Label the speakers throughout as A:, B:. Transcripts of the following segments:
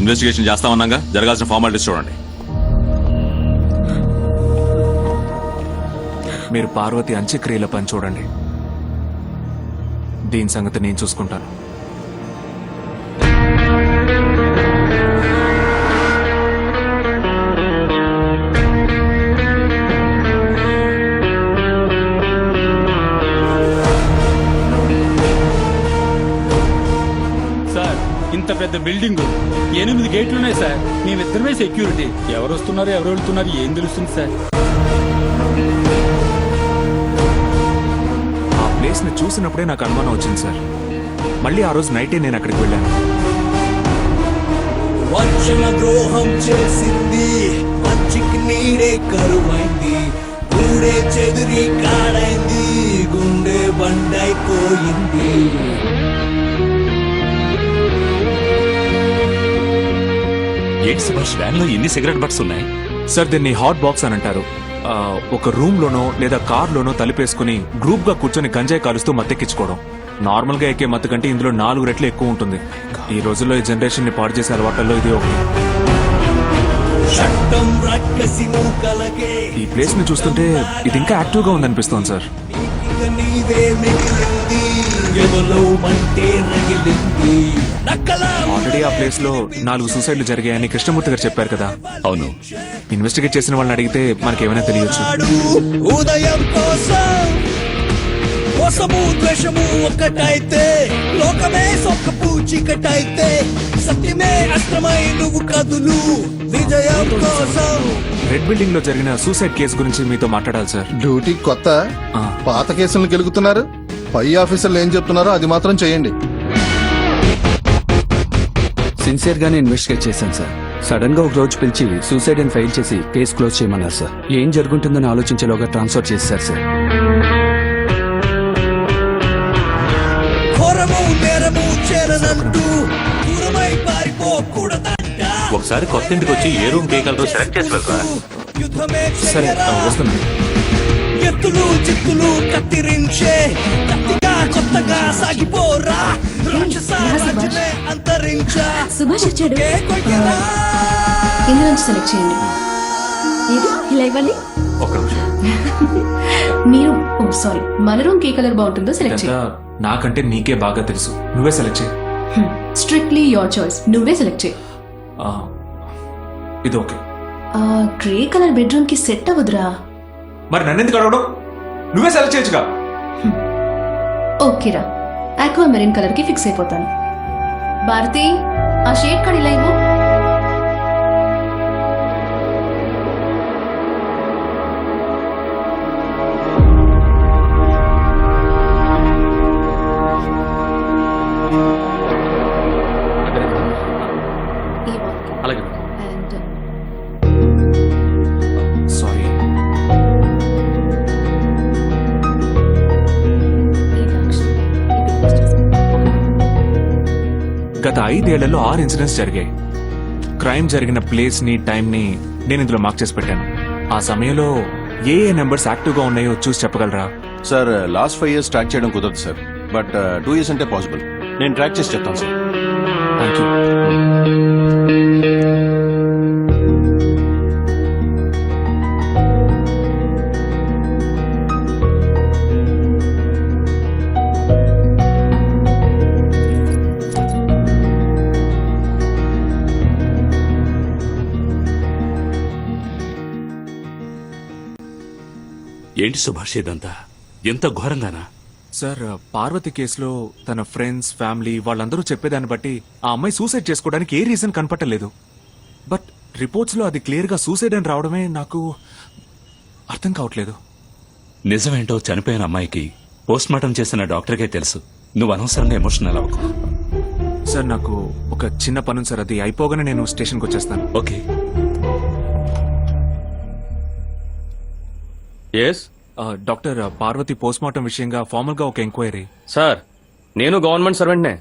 A: Investigation చేస్తామన్నాగా, జరగాల్సిన formalities చూడండి.
B: మీరు పార్వతి అంత్యక్రియల పని చూడండి. దీని సంగతి నేను చూసుకుంటాను.
C: ఇంత పెద్ద బిల్డింగ్, 8 గేట్లున్నాయి సార్. మేమిద్దరమే సెక్యూరిటీ. ఎవరు వస్తున్నారు, ఎవరు వెళ్తున్నారు ఏం తెలుస్తుంది సార్?
B: ఆ ప్లేస్ ని చూసినప్పుడే నాకు అనుమానం వచ్చింది సార్. మళ్ళీ ఆ రోజు నైటే నేను అక్కడికి వెళ్ళాను.
D: వంచన ద్రోహం చేసింది, మంచికి నీడే కరువైంది, ఊడే చెదిరి కాడైంది, గుండె బండైపోయింది.
E: ఏంటి సుభాష్, వ్యాన్ లో ఎన్ని సిగరెట్ బట్స్ ఉన్నాయి?
B: సార్ దీన్ని హాట్ బాక్స్ అని అంటారు. ఒక రూమ్ లోనో లేదా కార్ లోనో తలిపేసుకుని గ్రూప్ గా కూర్చొని గంజాయి కాలుస్తూ మత్తెక్కించుకోవడం. నార్మల్ గా ఎక్కే మత్తు కంటే ఇందులో 4 రెట్లు ఎక్కువ ఉంటుంది. ఈ రోజుల్లో ఈ జనరేషన్ ని పాడు చేసే అలవాట్లలో ఇది ఒకటి. ఈ ప్లేస్ ని చూస్తుంటే ఇది ఇంకా యాక్టివ్ గా ఉందనిపిస్తోంది సార్. ఆల్రెడీ ఆ ప్లేస్ లో 4 సూసైడ్లు జరిగాయని కృష్ణమూర్తి గారు చెప్పారు కదా.
E: అవును.
B: ఇన్వెస్టిగేట్ చేసిన వాళ్ళని అడిగితే మనకేమైనా తెలియచ్చు.
D: ఉదయం కోసము ద్వేషము ఒక్కటైతే, లోకమే సొక్కపు చీకటైతే, సత్యమే అస్త్రమై నువ్వు కదులు విజయం కోసం.
B: రెడ్ బిల్డింగ్ లో జరిగిన సూసైడ్ కేసు గురించి మీతో మాట్లాడాలి సార్.
F: డ్యూటీ కొత్త, పాత కేసులను గెలుగుతున్నారు. పై ఆఫీసర్లు ఏం చెప్తున్నారో అది మాత్రం చేయండి.
G: సిన్సియర్ గానే ఇన్వెస్టిగేట్ చేశాను సార్. సడన్ గా ఒక రోజు పిలిచి సూసైడ్ అని ఫైల్ చేసి కేసు క్లోజ్ చేయమన్నారు సార్. ఏం జరుగుతుందని ఆలోచించేలోగా ట్రాన్స్ఫర్ చేశారు సార్.
E: ఒకసారి కొత్త ఇంటికి వచ్చి ఏ రూమ్ కేకలతో సెలెక్ట్ చేసి వెళ్తా.
B: సరే వస్తున్నాను.
D: ఎత్తులు చిత్తులు కత్తిరించే కత్తిగా కొత్తగా సాగిపోరా, రాక్షస రాజ్యమే అంతరించా.
H: సుభాష్ వచ్చాడు. ఇందులోంచి సెలెక్ట్ చేయండి. ఇలా ఇవ్వండి. మీరు సారీ, మన రూమ్ ఏ కలర్ బాగుంటుందో సెలెక్ట్ చేయండి.
B: నాకంటే నీకే బాగా తెలుసు, నువ్వే సెలెక్ట్ చేయి.
H: స్ట్రిక్ట్లీ యువర్ చాయిస్, నువ్వే సెలెక్ట్ చేయి.
B: ఇది ఓకే.
H: గ్రే కలర్ బెడ్రూమ్ కి సెట్ అవ్వదురా.
B: మరి నన్నెందుకు అడగడం? నువ్వే సెలెక్ట్ చేయొచ్చుగా.
H: ఓకేరా, ఆక్వా మెరీన్ కలర్ కి ఫిక్స్ అయిపోతాను. భారతి, ఆ షేడ్ కార్డ్ ఇలా ఇవ్వు.
C: అలాగే.
B: సారీ. గత 5 ఏళ్లలో 6 ఇన్సిడెంట్స్ జరిగాయి. క్రైమ్ జరిగిన ప్లేస్ ని, టైం ని నేను ఇందులో మార్క్ చేసి పెట్టాను. ఆ సమయంలో ఏ నెంబర్స్ యాక్టివ్ గా ఉన్నాయో చూసి చెప్పగలరా?
I: సార్, లాస్ట్ 5 years ట్రాక్ చేయడం కుదరదు సార్, బట్ 2 years అంటే పాసిబుల్. నేను ట్రాక్ చేసి చెప్తాను సార్.
B: Thank you.
E: ఏంటి సుభాష్ ఇదంతా? ఎంత ఘోరంగానా?
B: సార్, పార్వతి కేసులో తన ఫ్రెండ్స్, ఫ్యామిలీ వాళ్ళందరూ చెప్పేదాన్ని బట్టి ఆ అమ్మాయి సూసైడ్ చేసుకోవడానికి ఏ రీజన్ కనపట్టలేదు. బట్ రిపోర్ట్స్ లో అది క్లియర్ గా సూసైడ్ అని రావడమే నాకు అర్థం కావట్లేదు.
E: నిజమేంటో చనిపోయిన అమ్మాయికి పోస్ట్ మార్టం చేసిన డాక్టర్కే తెలుసు. నువ్వు అనవసరంగా ఎమోషనల్ అవ్వకు.
B: సార్, నాకు ఒక చిన్న పని సార్, అది అయిపోగానే నేను స్టేషన్కి వచ్చేస్తాను.
E: Okay.
C: Yes
B: doctor, Parvati post mortem విషయంగా ఫార్మల్ గా ఒక ఎంక్వైరీ.
C: సార్, నేను గవర్నమెంట్ సర్వెంట్నే.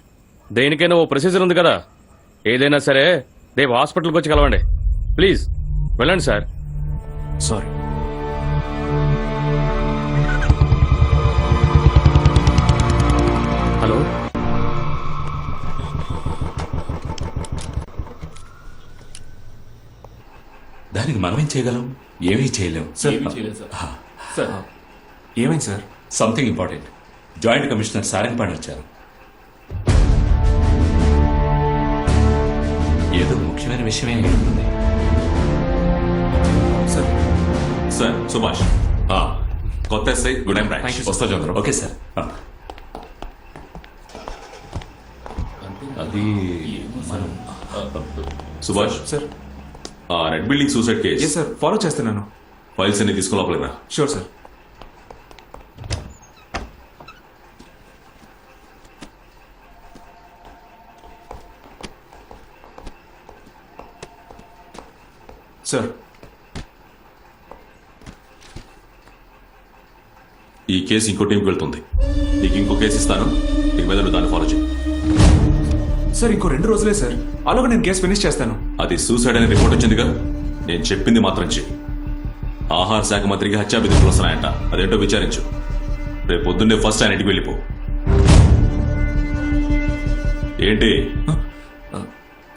C: దేనికైనా ఓ ప్రొసీజర్ ఉంది కదా. ఏదైనా సరే రేపు హాస్పిటల్కి వచ్చి కలవండి. ప్లీజ్ వెళ్ళండి సార్.
B: సారీ.
C: హలో,
E: దానికి మనమేం చేయగలం? ఏమీ చేయలేం.
B: సార్ ఏమైంది sir?
E: Something important. Joint commissioner Sarangapani వచ్చారు. ఏదో ముఖ్యమైన విషయమే ఉంటుంది.
B: సార్
A: సార్ సుభాష్ కొత్త SI good time
B: Thank you, sir.
A: వస్తా చంద్ర.
E: Okay sir. అది మనం
A: Subhash
B: sir
A: red building suicide
B: ఎస్
A: కేస్
B: సార్ ఫాలో చేస్తున్నాను.
A: ఫైల్స్ అన్ని తీసుకుని లోపలికి రా.
B: Sure sir. సార్
A: ఈ కేసు ఇంకో టీంకి వెళ్తుంది. నీకు ఇంకో కేసు ఇస్తాను, ఇక మీద నువ్వు దాన్ని ఫాలో చేయి.
B: సార్ ఇంకో 2 రోజులే సార్, అలాగే నేను కేసు ఫినిష్ చేస్తాను.
A: అది సూసైడ్ అనే రిపోర్ట్ వచ్చిందిగా, నేను చెప్పింది మాత్రం చెయ్యి. ఆహార శాఖ మంత్రికి హత్యా విధింపులు వస్తున్నాయంట, అదేంటో విచారించు. రేపు పొద్దున్నే ఫస్ట్ ఆయన ఇంటికి వెళ్ళిపో. ఏంటి?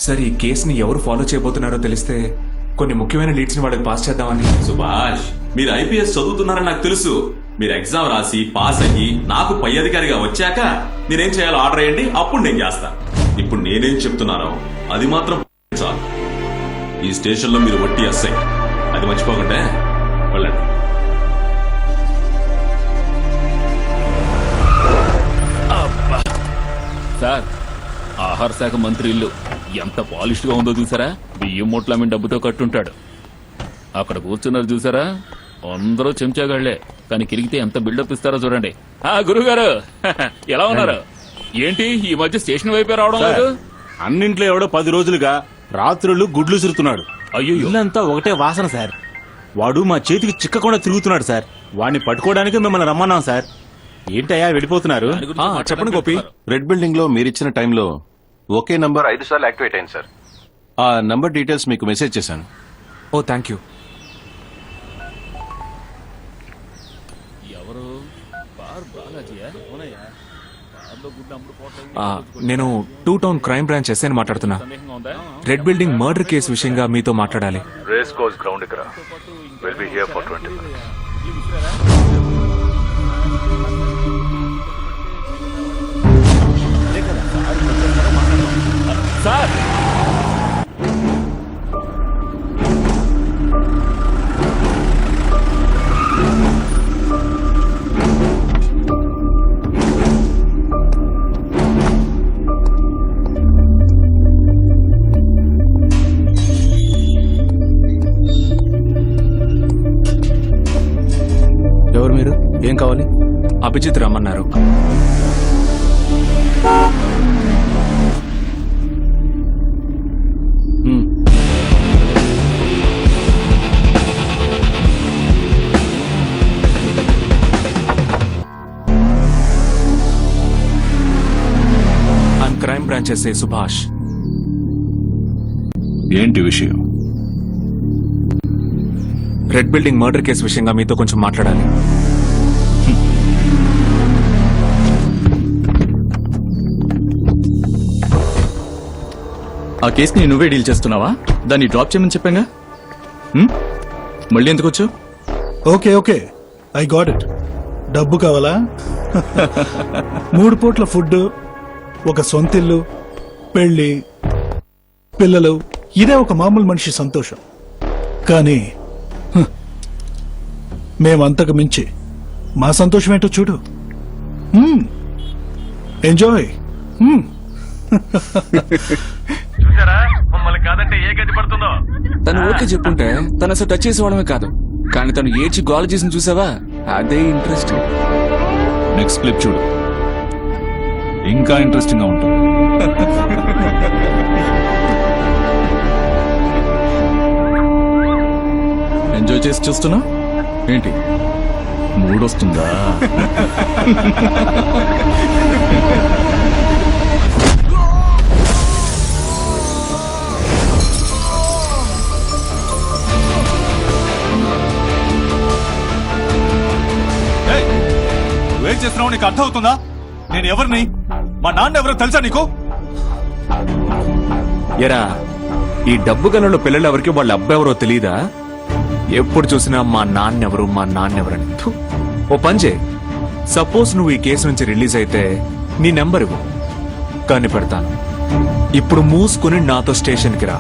B: సార్ ఈ కేసుని ఎవరు ఫాలో చేయబోతున్నారో తెలిస్తే కొన్ని ముఖ్యమైన లీడ్స్ ని వాళ్ళకి పాస్ చేద్దామని.
A: సుభాష్, మీరు ఐపీఎస్ చదువుతున్నారని నాకు తెలుసు. మీరు ఎగ్జామ్ రాసి పాస్ అయ్యి నాకు పై అధికారిగా వచ్చాక నేనేం చేయాలో ఆర్డర్ వేయండి, అప్పుడు నేను చేస్తా. ఇప్పుడు నేనేం చెప్తున్నానో అది మాత్రం చాలు. ఈ స్టేషన్ లో మీరు వట్టి ఎస్ఐ, అది మర్చిపోకుంటే వెళ్ళండి.
J: సార్, ఆహార శాఖ మంత్రి ఇల్లు ఎంత పాలిష్డ్ గా ఉందో చూసారా? బియ్యం మూట్ల మీద డబ్బుతో కట్టుంటాడు. అక్కడ కూర్చున్నారు చూసారా? అందరూ చెంచాగాళ్లే, కానీ కిరిగితే ఎంత బిల్డప్ ఇస్తారో చూడండి. గురుగారు ఎలా ఉన్నారు? ఏంటి ఈ మధ్య స్టేషన్ వైపే రావడం లేదు?
K: అన్నింట్లో ఎవడో 10 రోజులుగా రాత్రులు గుడ్లు సురుతున్నాడు.
J: అయ్యో,
K: ఇల్లంతా ఒకటే వాసన సార్. వాడు మా చేతికి చిక్కకుండా తిరుగుతున్నాడు సార్. వాడిని పట్టుకోవడానికి మిమ్మల్ని రమ్మన్నాం సార్. ఏంటయ్యా వెళ్ళిపోతున్నారు?
B: చెప్పండి గోపి.
I: రెడ్ బిల్డింగ్ లో మీరిచ్చిన టైంలో ఒకే నంబర్ 5 సార్లు యాక్టివేట్ అయింది సార్. ఆ నంబర్ డీటెయిల్స్ మీకు మెసేజ్ చేశాను.
B: ఓ థ్యాంక్ యూ.
J: ఎవరు? బార్ బాలాజీయా?
B: నేను 2 టౌన్ క్రైమ్ బ్రాంచ్ ఎస్ఐని మాట్లాడుతున్నా.
J: సందేహంగా ఉందా?
B: రెడ్ బిల్డింగ్ మర్డర్ కేసు విషయంగా మీతో మాట్లాడాలి.
L: రేస్ కోర్స్ గ్రౌండ్ కి రా. Will be here for 20 minutes.
J: Sir,
G: ఎవరు మీరు? ఏం కావాలి?
B: అభిజిత్ రమ్మన్నారు. I'm crime branch SI Subhash.
L: ఏంటి విషయం?
B: రెడ్ బిల్డింగ్ మర్డర్ కేసు విషయంగా మీతో కొంచెం మాట్లాడాలి.
G: ఆ కేసుని నువ్వే డీల్ చేస్తున్నావా? దాన్ని డ్రాప్ చేయమని చెప్పాగా. మళ్ళీ ఎందుకు వచ్చావు?
D: Okay I got it. డబ్బు కావాలా? 3 పూట్ల ఫుడ్, ఒక సొంతిల్లు, పెళ్లి, పిల్లలు, ఇదే ఒక మామూలు మనిషి సంతోషం. కానీ మేమంతకు మించి మా సంతోషం ఏంటో చూడు. ఎంజాయ్.
G: తను ఓకే చెప్పుంటే తను అసలు టచ్ చేసేవాడమే కాదు, కానీ తను ఏడ్చి గోల చేసి చూసావా? అదే ఇంట్రెస్ట్.
L: నెక్స్ట్ క్లిప్ చూడు, ఇంకా ఇంట్రెస్టింగ్ గా ఉంటుంది.
G: ఎంజాయ్ చేసి చూస్తున్నా ఏంటి? మూడొస్తుందా?
K: నువ్వేం చేస్తున్నావు నీకు అర్థం అవుతుందా? నేను ఎవరిని? మా నాన్న ఎవరో తెలుసా నీకు?
B: ఎరా ఈ డబ్బు గలలో పిల్లలు ఎవరికి వాళ్ళ అబ్బాయి తెలీదా? ఎప్పుడు చూసినా మా నాన్నెవరని. థు. ఓ పంజే, సపోజ్ నువ్వు ఈ కేసు నుంచి రిలీజ్ అయితే నీ నెంబర్ ఇవ్వు, కానీ పెడతాను. ఇప్పుడు మూసుకుని నాతో స్టేషన్కి రా.